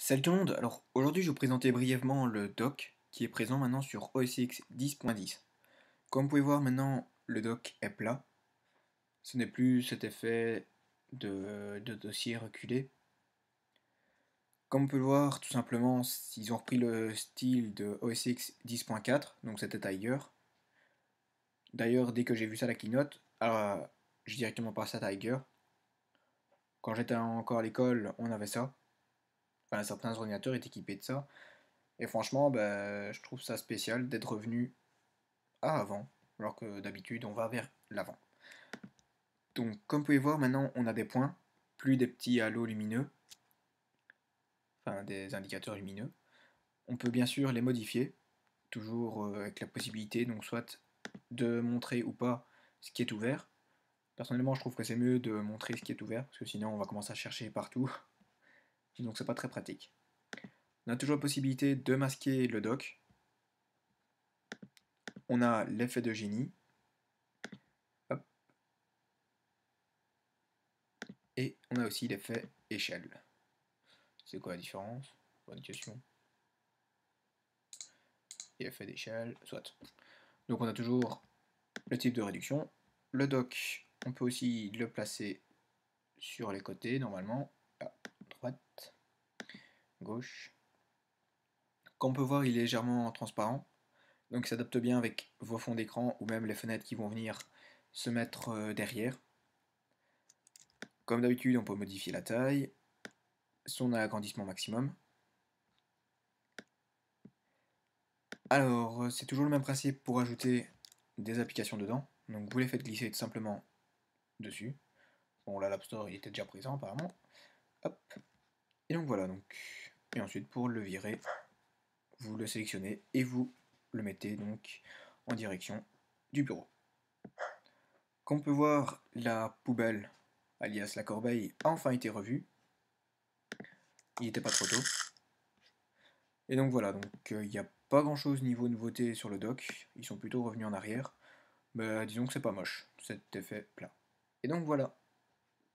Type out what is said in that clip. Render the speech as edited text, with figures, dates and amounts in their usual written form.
Salut tout le monde, alors aujourd'hui je vais vous présenter brièvement le dock qui est présent maintenant sur OS X 10.10. Comme vous pouvez voir maintenant le dock est plat, ce n'est plus cet effet de dossier reculé. Comme on peut le voir tout simplement ils ont repris le style de OS X 10.4, donc c'était Tiger. D'ailleurs dès que j'ai vu ça à la keynote, alors, j'ai directement passé à Tiger. Quand j'étais encore à l'école on avait ça, enfin certains ordinateurs étaient équipés de ça. Et franchement, bah, je trouve ça spécial d'être revenu à avant, alors que d'habitude on va vers l'avant. Donc comme vous pouvez voir maintenant on a des points, plus des petits halos lumineux, enfin des indicateurs lumineux. On peut bien sûr les modifier, toujours avec la possibilité donc soit de montrer ou pas ce qui est ouvert. Personnellement je trouve que c'est mieux de montrer ce qui est ouvert, parce que sinon on va commencer à chercher partout, donc c'est pas très pratique. On a toujours la possibilité de masquer le dock. On a l'effet de génie. Hop. Et on a aussi l'effet échelle. C'est quoi la différence? Bonne question. Et effet d'échelle, soit. Donc on a toujours le type de réduction. Le dock, on peut aussi le placer sur les côtés normalement. À droite, gauche. Comme on peut voir, il est légèrement transparent. Donc il s'adapte bien avec vos fonds d'écran ou même les fenêtres qui vont venir se mettre derrière. Comme d'habitude, on peut modifier la taille, son agrandissement maximum. Alors, c'est toujours le même principe pour ajouter des applications dedans. Donc vous les faites glisser tout simplement dessus. Bon là l'App Store il était déjà présent apparemment. Hop. Et donc voilà donc. Et ensuite pour le virer, vous le sélectionnez et vous le mettez donc en direction du bureau. Comme on peut voir, la poubelle, alias la corbeille, a enfin été revue. Il n'était pas trop tôt. Et donc voilà, donc il n'y a pas grand chose niveau nouveauté sur le dock. Ils sont plutôt revenus en arrière. Mais disons que c'est pas moche, cet effet plat. Et donc voilà.